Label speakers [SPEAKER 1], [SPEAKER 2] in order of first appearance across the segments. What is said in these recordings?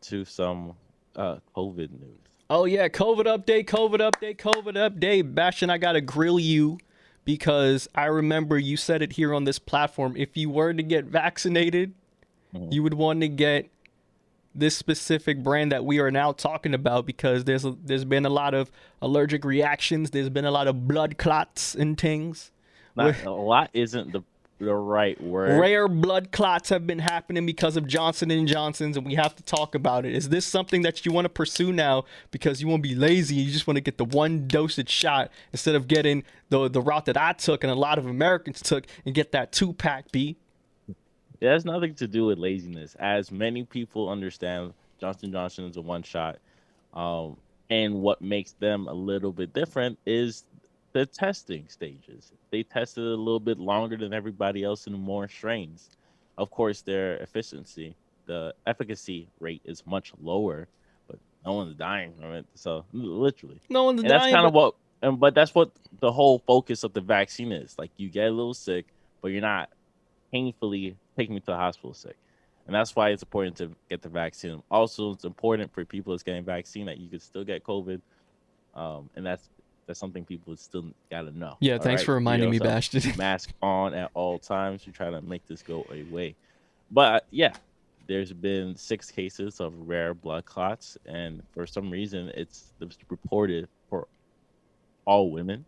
[SPEAKER 1] to some COVID news.
[SPEAKER 2] Oh yeah, COVID update, COVID update, COVID update. Bastion, I gotta grill you because I remember you said it here on this platform. If you were to get vaccinated,
[SPEAKER 1] Mhm.
[SPEAKER 2] you would want to get this specific brand that we are now talking about because there's been a lot of allergic reactions. There's been a lot of blood clots and things.
[SPEAKER 1] Not a lot isn't the right word.
[SPEAKER 2] Rare blood clots have been happening because of Johnson and Johnson's, and we have to talk about it. Is this something that you want to pursue now because you want to be lazy? You just want to get the one dosage shot instead of getting the route that I took and a lot of Americans took and get that 2-pack B.
[SPEAKER 1] It has nothing to do with laziness, as many people understand. Johnson is a one shot, um, and what makes them a little bit different is the testing stages. They tested a little bit longer than everybody else in more strains. Of course, their efficiency, the efficacy rate is much lower, but no one's dying from it. So literally,
[SPEAKER 2] No one's
[SPEAKER 1] and that's
[SPEAKER 2] dying,
[SPEAKER 1] kind of
[SPEAKER 2] but
[SPEAKER 1] what, and but that's what the whole focus of the vaccine is. Like you get a little sick, but you're not painfully taking me to the hospital sick. And that's why it's important to get the vaccine. Also, it's important for people that's getting vaccine that you could still get COVID. And that's something people still gotta know.
[SPEAKER 2] yeah,
[SPEAKER 1] All
[SPEAKER 2] thanks
[SPEAKER 1] right.
[SPEAKER 2] for
[SPEAKER 1] Keep
[SPEAKER 2] reminding me,
[SPEAKER 1] yourself
[SPEAKER 2] Bastion.
[SPEAKER 1] mask on at all times. You try to make this go away. But yeah, there's been 6 cases of rare blood clots, and for some reason, it's reported for all women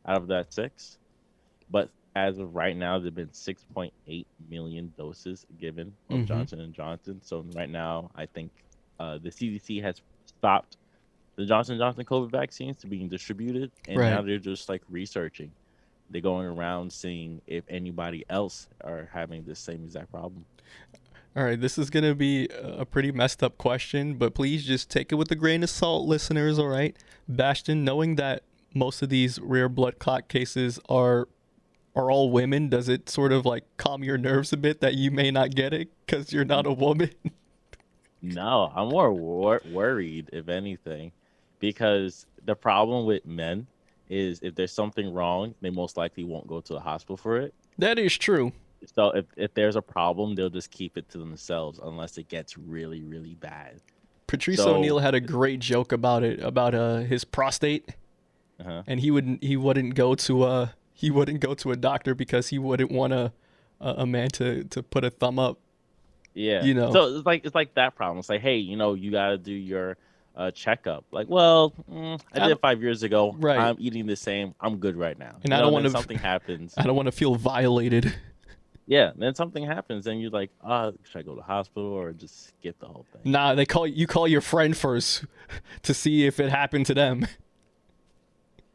[SPEAKER 1] out of that six. But as of right now, there've been 6.8 million doses given of
[SPEAKER 2] Mm-hmm.
[SPEAKER 1] Johnson and Johnson. So right now, I think the CDC has stopped the Johnson COVID vaccines to being distributed, and now
[SPEAKER 2] Right.
[SPEAKER 1] they're just like researching. They're going around seeing if anybody else are having the same exact problem.
[SPEAKER 2] All right, this is going to be a pretty messed up question, but please just take it with a grain of salt, listeners, all right? Bastion, knowing that most of these rare blood clot cases are all women, does it sort of like calm your nerves a bit that you may not get it cuz you're not a woman?
[SPEAKER 1] No, I'm more worried, if anything, because the problem with men is if there's something wrong, they most likely won't go to the hospital for it.
[SPEAKER 2] That is true.
[SPEAKER 1] So if there's a problem, they'll just keep it to themselves unless it gets really, really bad.
[SPEAKER 2] Patrice
[SPEAKER 1] So,
[SPEAKER 2] O'Neill had a great joke about it about his prostate,
[SPEAKER 1] uh
[SPEAKER 2] and he wouldn't go to a doctor because he wouldn't want a man to put a thumb up,
[SPEAKER 1] yeah.
[SPEAKER 2] you know.
[SPEAKER 1] So it's like that problem. It's like, hey, you got to do your checkup. Like, well, I
[SPEAKER 2] I
[SPEAKER 1] did
[SPEAKER 2] don't,
[SPEAKER 1] it 5 years ago.
[SPEAKER 2] right.
[SPEAKER 1] I'm eating the same. I'm good right now.
[SPEAKER 2] And I
[SPEAKER 1] And
[SPEAKER 2] don't
[SPEAKER 1] then
[SPEAKER 2] want to
[SPEAKER 1] something happens.
[SPEAKER 2] I don't want to feel violated.
[SPEAKER 1] Yeah, then something happens, and you're like, should I go to the hospital or just skip the whole thing?
[SPEAKER 2] Nah, you call your friend first to see if it happened to them.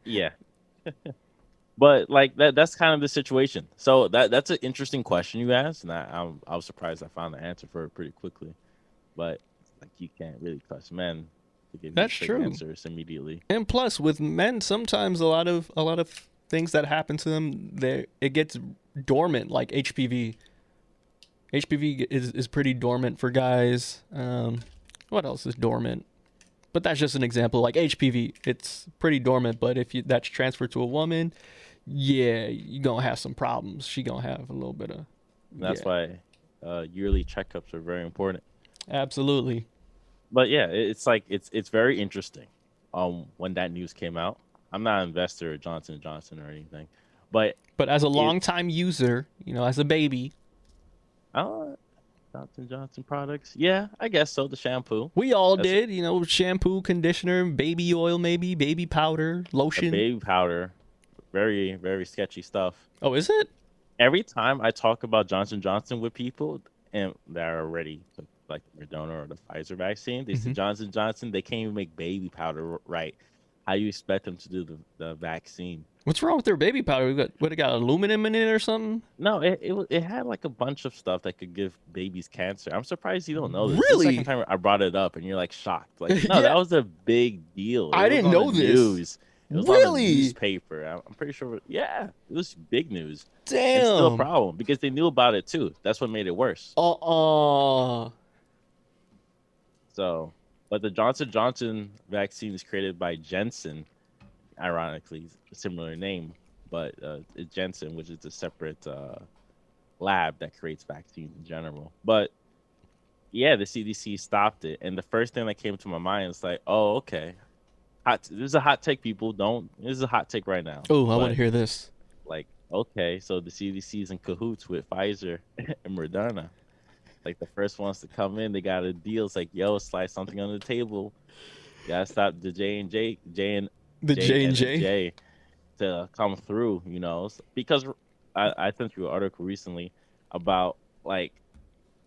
[SPEAKER 1] Yeah, but like that's kind of the situation. So that's an interesting question you asked, and I was surprised I found the answer for it pretty quickly. But like you can't really trust men to give you
[SPEAKER 2] That's
[SPEAKER 1] quick
[SPEAKER 2] true.
[SPEAKER 1] answers immediately.
[SPEAKER 2] And plus, with men, sometimes a lot of things that happen to them, it gets dormant, like HPV. HPV is pretty dormant for guys. What else is dormant? But that's just an example. Like HPV, it's pretty dormant. But if that's transferred to a woman, yeah, you gonna have some problems. She gonna have a little bit of
[SPEAKER 1] And that's
[SPEAKER 2] yeah,
[SPEAKER 1] why yearly checkups are very important.
[SPEAKER 2] absolutely.
[SPEAKER 1] But yeah, it's like it's very interesting. When that news came out, I'm not an investor at Johnson or anything, but
[SPEAKER 2] But as a
[SPEAKER 1] it
[SPEAKER 2] longtime user, as a baby,
[SPEAKER 1] uh, Johnson products. Yeah, I guess so. The shampoo.
[SPEAKER 2] we all
[SPEAKER 1] That's
[SPEAKER 2] did. Shampoo, conditioner, baby oil, maybe baby powder,
[SPEAKER 1] a
[SPEAKER 2] lotion.
[SPEAKER 1] baby powder. Very, very sketchy stuff.
[SPEAKER 2] Oh, is it?
[SPEAKER 1] Every time I talk about Johnson with people and that are already took like the Moderna or the Pfizer vaccine, they say
[SPEAKER 2] Hmm.
[SPEAKER 1] Johnson. They can't even make baby powder right. How you expect them to do the vaccine?
[SPEAKER 2] What's wrong with their baby powder? It got aluminum in it or something?
[SPEAKER 1] No, it had like a bunch of stuff that could give babies cancer. I'm surprised you don't know this. This is the second
[SPEAKER 2] Really?
[SPEAKER 1] time I brought it up, and you're like shocked. Like, no,
[SPEAKER 2] Yeah,
[SPEAKER 1] that was a big deal. It
[SPEAKER 2] I
[SPEAKER 1] was
[SPEAKER 2] didn't
[SPEAKER 1] on the
[SPEAKER 2] know this.
[SPEAKER 1] news. It was on the
[SPEAKER 2] Really?
[SPEAKER 1] newspaper. I'm pretty sure. Yeah, it was big news. And still a
[SPEAKER 2] Damn.
[SPEAKER 1] problem because they knew about it too. That's what made it worse.
[SPEAKER 2] Uh-uh.
[SPEAKER 1] So, but the Johnson vaccine is created by Jensen, ironically, a similar name, but it's Jensen, which is a separate lab that creates vaccines in general. But yeah, the CDC stopped it, and the first thing that came to my mind is like, oh, okay, hot. This is a hot take, people. Don't. This is a hot take right now,
[SPEAKER 2] Oh, I want to
[SPEAKER 1] but
[SPEAKER 2] hear this.
[SPEAKER 1] like, okay, so the CDC is in cahoots with Pfizer and Moderna. Like the first ones to come in, they got a deal. It's like, yo, slide something on the table. Gotta stop the
[SPEAKER 2] The J and
[SPEAKER 1] And the
[SPEAKER 2] J.
[SPEAKER 1] J to come through. Because I sent you an article recently about like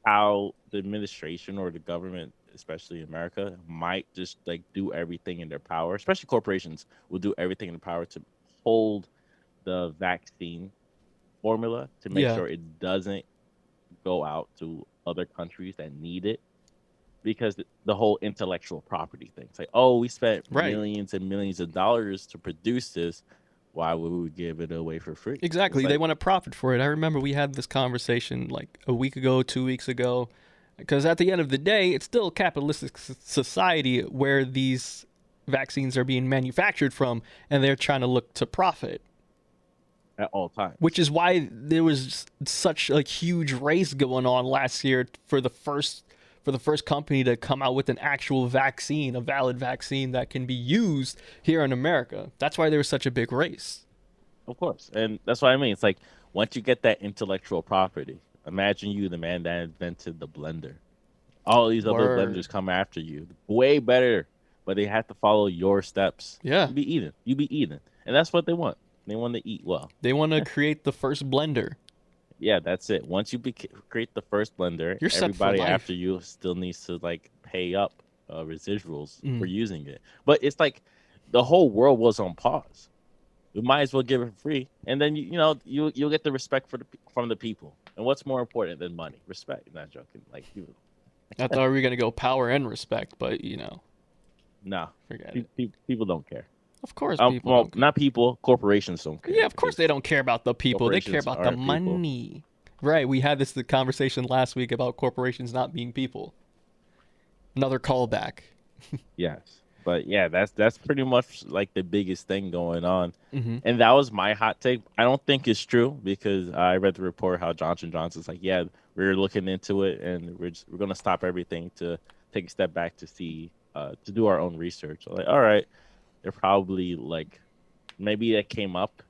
[SPEAKER 1] how the administration or the government, especially in America, might just like do everything in their power, especially corporations will do everything in their power to hold the vaccine formula to make
[SPEAKER 2] Yeah,
[SPEAKER 1] sure it doesn't go out to other countries that need it because the whole intellectual property thing. It's like, oh, we spent
[SPEAKER 2] right.
[SPEAKER 1] millions and millions of dollars to produce this. Why would we give it away for free? It's
[SPEAKER 2] Exactly. They
[SPEAKER 1] like,
[SPEAKER 2] want to profit for it. I remember we had this conversation like a week ago, 2 weeks ago, because at the end of the day, it's still a capitalistic society where these vaccines are being manufactured from, and they're trying to look to profit.
[SPEAKER 1] at all
[SPEAKER 2] Which
[SPEAKER 1] times.
[SPEAKER 2] is why there was such a huge race going on last year for the first company to come out with an actual vaccine, a valid vaccine that can be used here in America. That's why there was such a big race.
[SPEAKER 1] Of course. And that's what I mean. It's like once you get that intellectual property, imagine you the man that invented the blender. All these other
[SPEAKER 2] Word.
[SPEAKER 1] blenders come after you. Way better. But they have to follow your steps.
[SPEAKER 2] Yeah.
[SPEAKER 1] You be eating. You be eating. And that's what they want. They want to eat well.
[SPEAKER 2] They want to create the first blender.
[SPEAKER 1] Yeah, that's it. Once you create the first blender,
[SPEAKER 2] You're set for
[SPEAKER 1] everybody after
[SPEAKER 2] life.
[SPEAKER 1] you still needs to like pay up residuals for
[SPEAKER 2] Mm.
[SPEAKER 1] using it. But it's like the whole world was on pause. We might as well give it free, and then you'll get the respect from the people. And what's more important than money? Respect. Not joking. Like you,
[SPEAKER 2] I thought we were gonna go power and respect, but
[SPEAKER 1] nah,
[SPEAKER 2] forget it.
[SPEAKER 1] people don't care.
[SPEAKER 2] Of course, people
[SPEAKER 1] Well,
[SPEAKER 2] don't care.
[SPEAKER 1] not people. Corporations don't
[SPEAKER 2] Yeah,
[SPEAKER 1] care
[SPEAKER 2] of course they
[SPEAKER 1] because
[SPEAKER 2] don't care about the people. They care
[SPEAKER 1] corporations
[SPEAKER 2] about the
[SPEAKER 1] aren't people.
[SPEAKER 2] money. Right. We had the conversation last week about corporations not being people. Another callback.
[SPEAKER 1] Yes. But yeah, that's pretty much like the biggest thing going on.
[SPEAKER 2] Hmm.
[SPEAKER 1] And that was my hot take. I don't think it's true because I read the report how Johnson's like, yeah, we're looking into it and we're gonna stop everything to take a step back to see to do our own research. I'm like, all right, they're probably like maybe that came up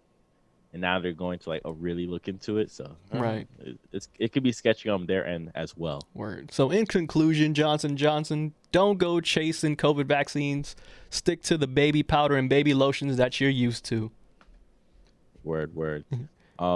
[SPEAKER 1] and now they're going to like really look into it. So
[SPEAKER 2] Right.
[SPEAKER 1] it could be sketchy on their end as well.
[SPEAKER 2] Word. So in conclusion, Johnson, don't go chasing COVID vaccines. Stick to the baby powder and baby lotions that you're used to.
[SPEAKER 1] Word.